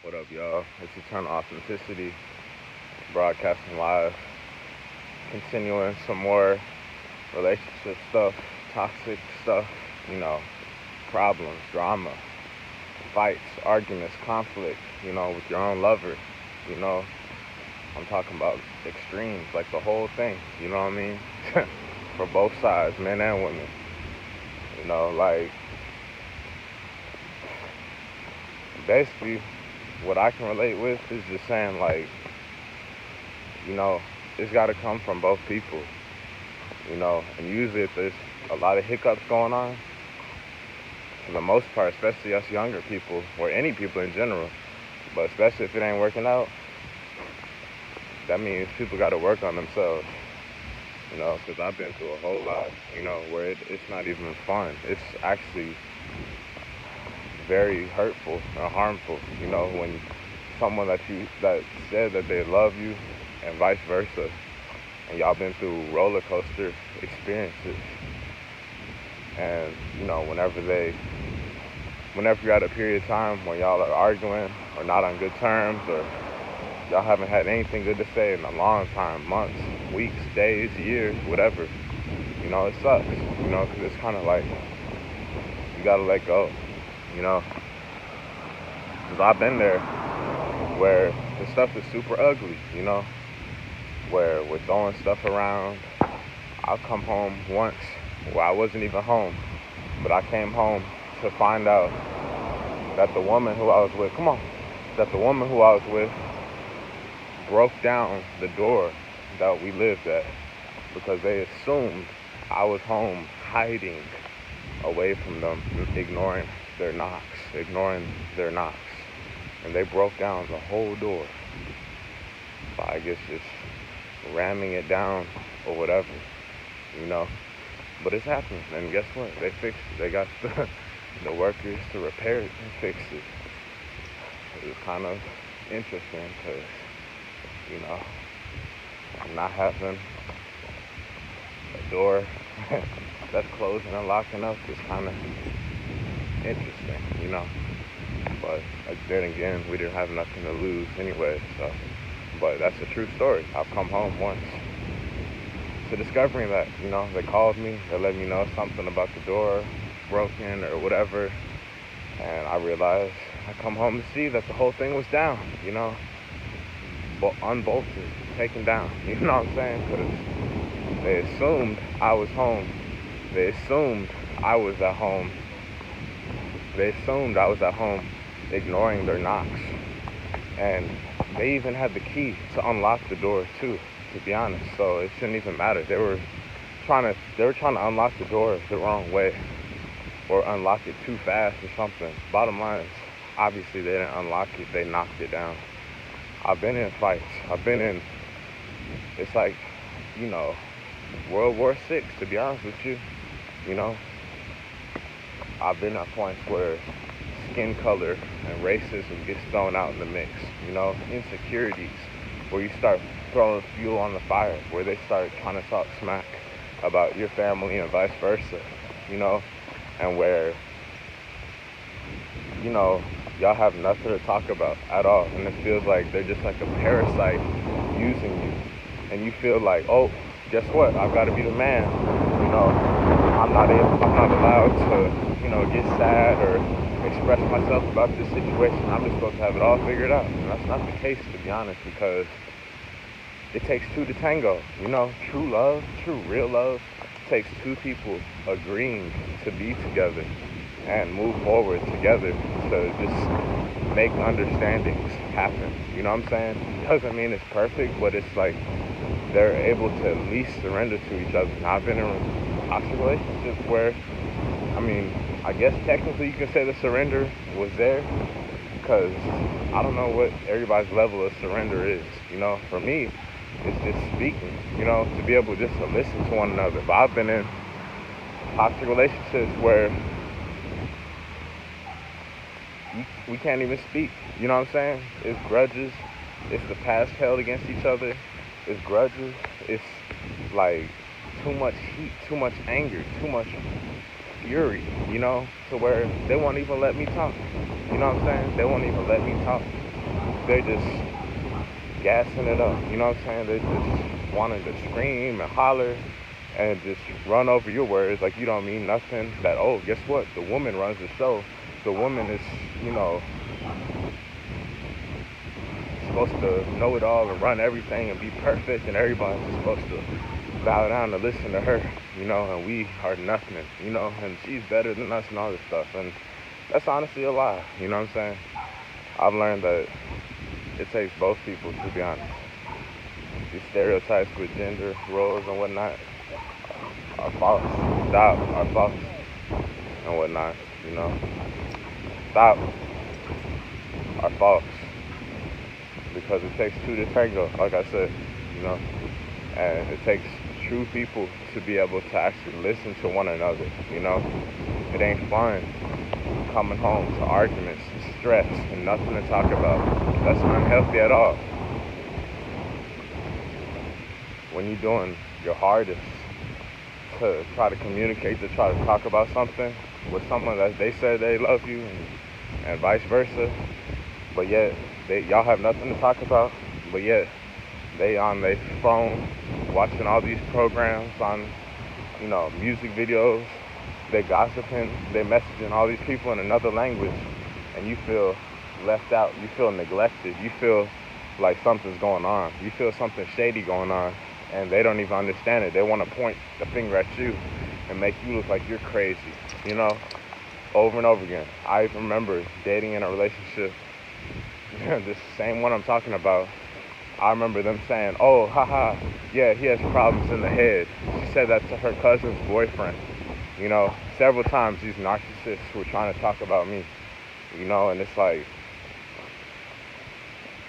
What up, y'all? It's Eternal Authenticity, broadcasting live, continuing some more relationship stuff, toxic stuff, you know, problems, drama, fights, arguments, conflict, with your own lover. You know, I'm talking about extremes, like the whole thing, you know what I mean? For both sides, men and women. Like basically what I can relate with is just saying like, you know, it's gotta come from both people, and usually if there's a lot of hiccups going on, for the most part, especially us younger people, or any people in general, but especially if it ain't working out, that means people gotta work on themselves, because I've been through a whole lot, where it's not even fun. It's actually very hurtful and harmful, when someone that said that they love you and vice versa, and y'all been through roller coaster experiences, and whenever you're at a period of time when y'all are arguing or not on good terms, or y'all haven't had anything good to say in a long time, months, weeks, days, years, whatever, it sucks, because it's kind of like you gotta let go, you know, because I've been there where the stuff is super ugly, where we're throwing stuff around. I'll come home once where I wasn't even home, but I came home to find out that the woman who I was with, that the woman who I was with broke down the door that we lived at because they assumed I was home hiding away from them, ignoring their knocks. And they broke down the whole door by, I guess, just ramming it down or whatever, you know. But it's happening, and guess what? They fixed it. They got the workers to repair it and fix it. It was kind of interesting because, not having a door that's closing and locking up is kind of interesting. But then again, we didn't have nothing to lose anyway, so. But that's a true story. I've come home once to discovering that, they called me, they let me know something about the door broken or whatever, and I realized I come home to see that the whole thing was down, unbolted, taken down, you know what I'm saying? Because they assumed I was home. They assumed I was at home. They assumed I was at home ignoring their knocks. And they even had the key to unlock the door too, to be honest. So it shouldn't even matter. They were trying to unlock the door the wrong way or unlock it too fast or something. Bottom line is, obviously they didn't unlock it, they knocked it down. I've been in fights. It's like, World War VI, to be honest with you. I've been at points where skin color and racism gets thrown out in the mix, insecurities, where you start throwing fuel on the fire, where they start trying to talk smack about your family and vice versa, and where, y'all have nothing to talk about at all, and it feels like they're just like a parasite using you, and you feel like, oh, guess what, I've got to be the man, I'm not allowed to, get sad or express myself about this situation. I'm just supposed to have it all figured out. And that's not the case, to be honest, because it takes two to tango. True love, true real love takes two people agreeing to be together and move forward together to just make understandings happen. You know what I'm saying? It doesn't mean it's perfect, but it's like they're able to at least surrender to each other. Now, I've been in toxic relationships where, I guess technically you can say the surrender was there, because I don't know what everybody's level of surrender is. For me, it's just speaking, to be able just to listen to one another. But I've been in toxic relationships where we can't even speak, you know what I'm saying? It's grudges, it's the past held against each other, it's grudges, it's like too much heat, too much anger, too much fury, to where they won't even let me talk. You know what I'm saying? They won't even let me talk. they're just gassing it up. You know what I'm saying? They're just wanting to scream and holler and just run over your words like you don't mean nothing. That, oh, guess what? The woman runs the show. The woman is, you know, supposed to know it all and run everything and be perfect, and everybody's just supposed to bow down to listen to her, you know, and we are nothing, you know, and she's better than us and all this stuff. And that's honestly a lie, you know what I'm saying? I've learned that it takes both people, to be honest. These stereotypes with gender roles and whatnot are false. Stop, are false and whatnot, you know. Stop, are false. Because it takes two to tango, like I said, you know. And it takes true people to be able to actually listen to one another, you know. It ain't fun coming home to arguments, stress, and nothing to talk about. That's unhealthy at all. When you're doing your hardest to try to communicate, to try to talk about something with someone that they said they love you, and vice versa, but yet y'all have nothing to talk about, but yet they on their phone watching all these programs on, you know, music videos, they gossiping, they messaging all these people in another language, and you feel left out, you feel neglected, you feel like something's going on, you feel something shady going on, and they don't even understand it. They want to point the finger at you and make you look like you're crazy, you know, over and over again. I even remember dating in a relationship, this same one I'm talking about. I remember them saying, oh, haha, yeah, he has problems in the head. She said that to her cousin's boyfriend. You know, several times these narcissists were trying to talk about me, you know, and it's like,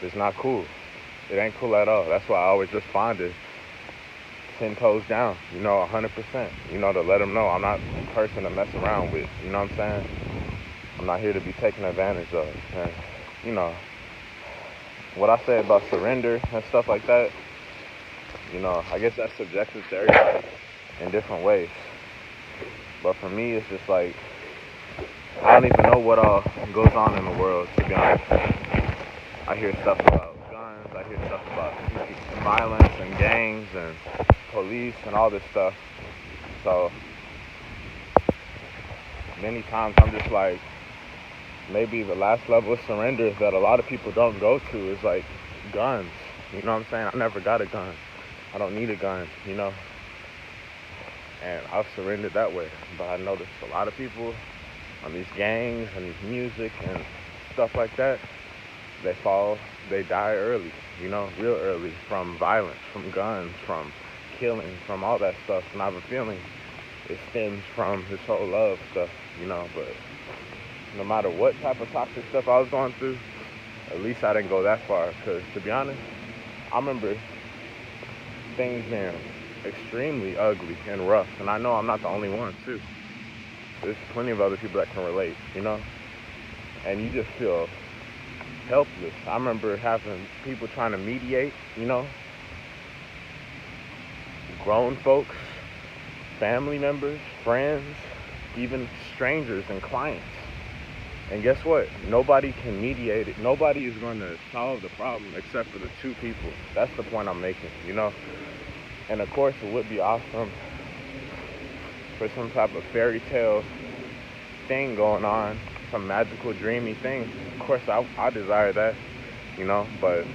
it's not cool. It ain't cool at all. That's why I always respond to 10 toes down, you know, 100%, you know, to let them know I'm not a person to mess around with, you know what I'm saying? I'm not here to be taken advantage of. And, you know, what I say about surrender and stuff like that, you know, I guess that's subjective to everybody in different ways. But for me, it's just like, I don't even know what all goes on in the world, to be honest. I hear stuff about guns, I hear stuff about violence and gangs and police and all this stuff. So, many times I'm just like, maybe the last level of surrender that a lot of people don't go to is like guns. You know what I'm saying? I never got a gun. I don't need a gun, you know? And I've surrendered that way. But I noticed a lot of people on these gangs and these music and stuff like that, they die early, you know, real early, from violence, from guns, from killing, from all that stuff. And I have a feeling it stems from this whole love stuff, you know, but no matter what type of toxic stuff I was going through, at least I didn't go that far. Because, to be honest, I remember things being extremely ugly and rough. And I know I'm not the only one, too. There's plenty of other people that can relate, you know? And you just feel helpless. I remember having people trying to mediate, you know? Grown folks, family members, friends, even strangers and clients. And guess what? Nobody can mediate it. Nobody is going to solve the problem except for the two people. That's the point I'm making, you know? And of course, it would be awesome for some type of fairy tale thing going on, some magical, dreamy thing. Of course, I desire that, you know? But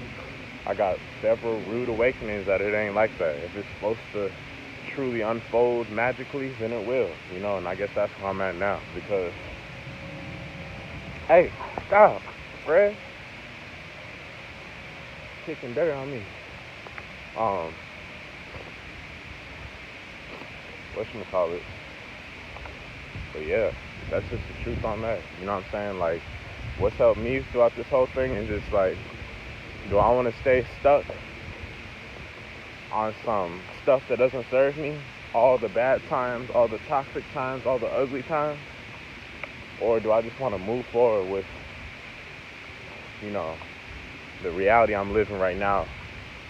I got several rude awakenings that it ain't like that. If it's supposed to truly unfold magically, then it will, you know? And I guess that's where I'm at now, because... Hey, stop, Fred. Kicking dirt on me. Whatchamacallit? But yeah, that's just the truth on that. You know what I'm saying? Like, what's helped me throughout this whole thing is just like, do I want to stay stuck on some stuff that doesn't serve me? All the bad times, all the toxic times, all the ugly times? Or do I just want to move forward with, you know, the reality I'm living right now?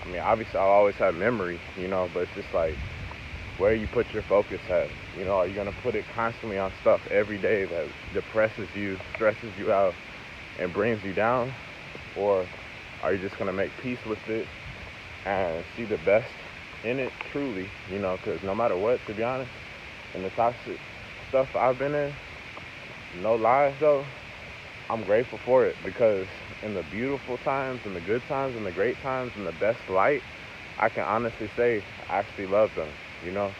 I mean, obviously I'll always have memory, you know, but it's just like, where you put your focus at? You know, are you going to put it constantly on stuff every day that depresses you, stresses you out, and brings you down? Or are you just going to make peace with it and see the best in it truly, because no matter what, to be honest, in the toxic stuff I've been in, no lies though, I'm grateful for it because in the beautiful times and the good times and the great times and the best light, I can honestly say I actually love them, you know?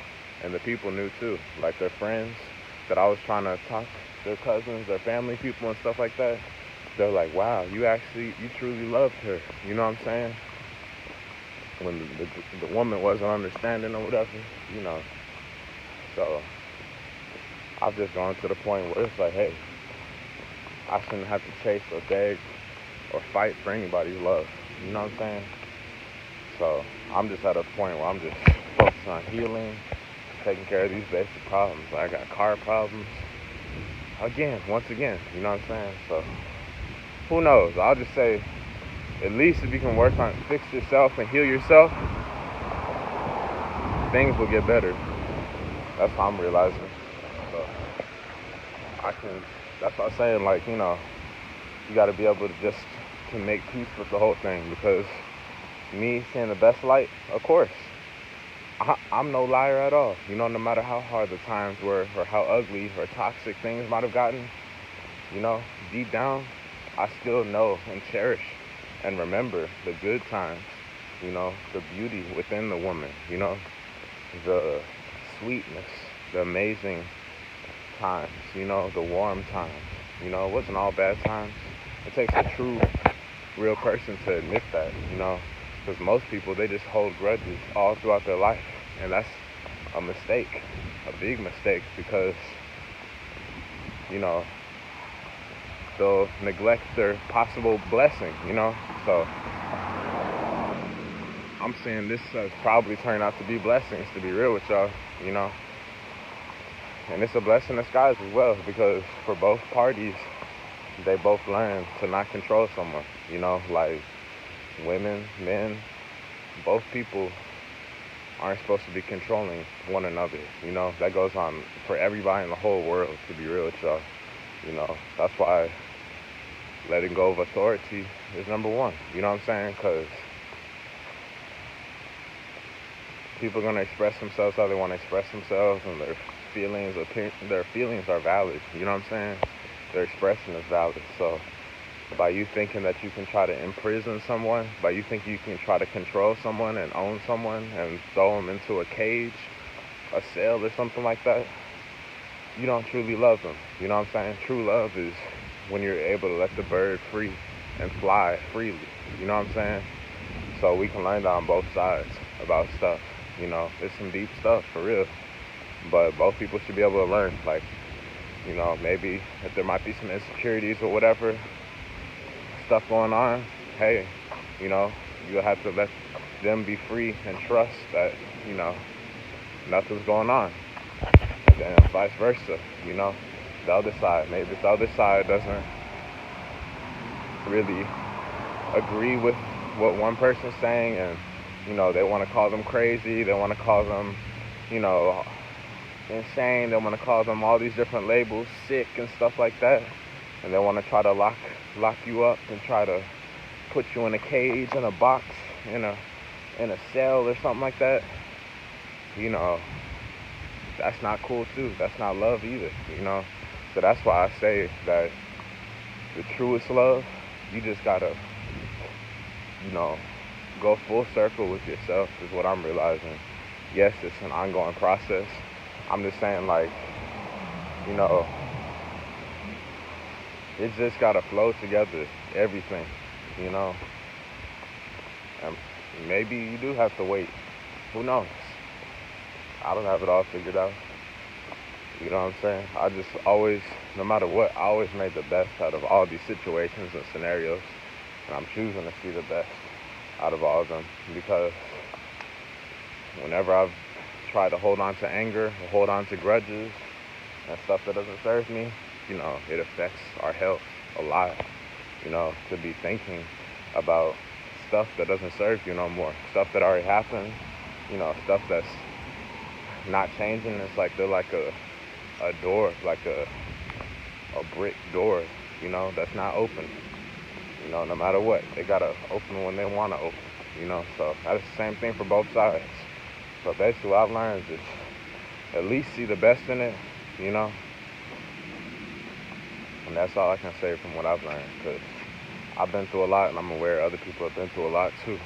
And the people knew too, like their friends that I was trying to talk, their cousins, their family people and stuff like that. They're like, wow, you truly loved her. You know what I'm saying? When the woman wasn't understanding or whatever, you know. So I've just gone to the point where it's like, hey, I shouldn't have to chase or beg or fight for anybody's love. You know what I'm saying? So I'm just at a point where I'm just focused on healing, taking care of these basic problems. I got car problems. Once again, you know what I'm saying? So who knows? I'll just say, at least if you can fix yourself and heal yourself, things will get better. That's what I'm realizing. So that's what I'm saying, like, you got to be able to make peace with the whole thing, because me seeing the best light, of course, I'm no liar at all. No matter how hard the times were or how ugly or toxic things might have gotten, deep down, I still know and cherish and remember the good times, the beauty within the woman, the sweetness, the amazing times, the warm times. It wasn't all bad times. It takes a true, real person to admit that, because most people, they just hold grudges all throughout their life. And that's a mistake, a big mistake, because, they'll neglect their possible blessing, So I'm saying this has probably turned out to be blessings, to be real with y'all, And it's a blessing in disguise as well, because for both parties, they both learn to not control someone, like women, men, both people aren't supposed to be controlling one another, That goes on for everybody in the whole world, to be real with y'all, That's why letting go of authority is number one, you know what I'm saying? Because people are going to express themselves how they want to express themselves, and their feelings are valid, you know what I'm saying? Their expression is valid. So by you thinking that you can try to imprison someone, by you think you can try to control someone and own someone and throw them into a cage, a cell or something like that, you don't truly love them, you know what I'm saying? True love is when you're able to let the bird free and fly freely, you know what I'm saying? So we can learn that on both sides about stuff, it's some deep stuff for real, but both people should be able to learn, like, maybe if there might be some insecurities or whatever stuff going on, hey, you'll have to let them be free and trust that, nothing's going on. And then vice versa, the other side. Maybe if the other side doesn't really agree with what one person's saying, and, they want to call them crazy, they want to call them, insane, they want to call them all these different labels, sick and stuff like that, and they want to try to lock you up and try to put you in a cage, in a box, in a cell or something like that, that's not cool too. That's not love either, So that's why I say that the truest love, you just gotta, go full circle with yourself is what I'm realizing. Yes, it's an ongoing process. I'm just saying, like, it just gotta flow together, everything, And maybe you do have to wait. Who knows? I don't have it all figured out. You know what I'm saying? I just always, no matter what, I always made the best out of all these situations and scenarios. And I'm choosing to see the best out of all of them, because whenever I've tried to hold on to anger or hold on to grudges and stuff that doesn't serve me, it affects our health a lot, to be thinking about stuff that doesn't serve you no more, stuff that already happened, stuff that's not changing. It's like they're like a door, like a brick door, that's not open. No matter what, they gotta open when they wanna open. So that's the same thing for both sides. So basically, what I've learned is at least see the best in it, you know, and that's all I can say from what I've learned. Cause I've been through a lot, and I'm aware other people have been through a lot too.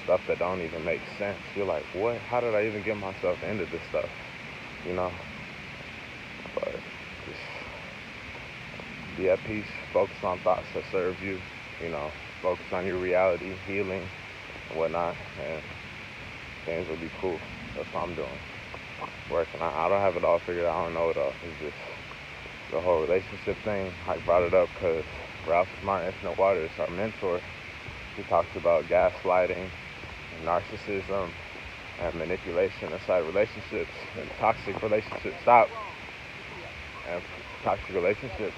Stuff that don't even make sense. You're like, what? How did I even get myself into this stuff? You know, but just be at peace. Focus on thoughts that serve you. You know, focus on your reality, healing, and whatnot, and things will be cool. That's what I'm doing. Working. I don't have it all figured out. I don't know it all. It's just the whole relationship thing. I brought it up because Ralph Smart, Infinite Waters, our mentor, he talks about gaslighting and narcissism and manipulation inside relationships and toxic relationships. And toxic relationships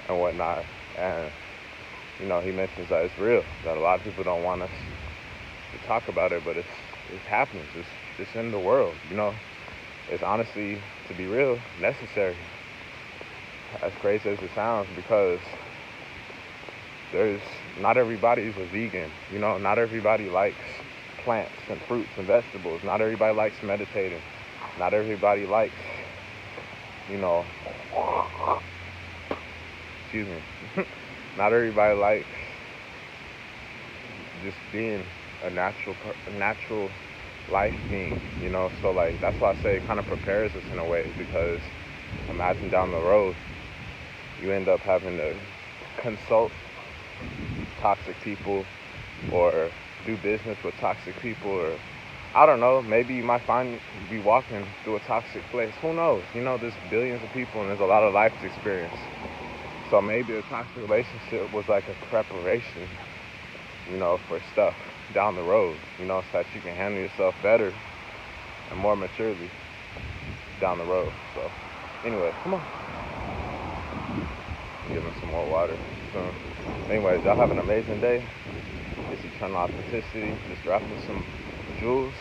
and whatnot. And he mentions that it's real. That a lot of people don't want us to talk about it, but it's happening. It's in the world. It's honestly, to be real, necessary. As crazy as it sounds, because not everybody's a vegan. Not everybody likes plants and fruits and vegetables. Not everybody likes meditating. Not everybody likes, excuse me. Not everybody likes just being a natural life being. So like that's why I say it kind of prepares us in a way, because imagine down the road you end up having to consult toxic people or do business with toxic people, or I don't know, maybe you might be walking through a toxic place. Who knows? There's billions of people and there's a lot of life experience. So maybe a toxic relationship was like a preparation, for stuff down the road, so that you can handle yourself better and more maturely down the road. So anyway, come on. Give them some more water. So anyways, y'all have an amazing day. It's eternal authenticity. Just dropping some jewels.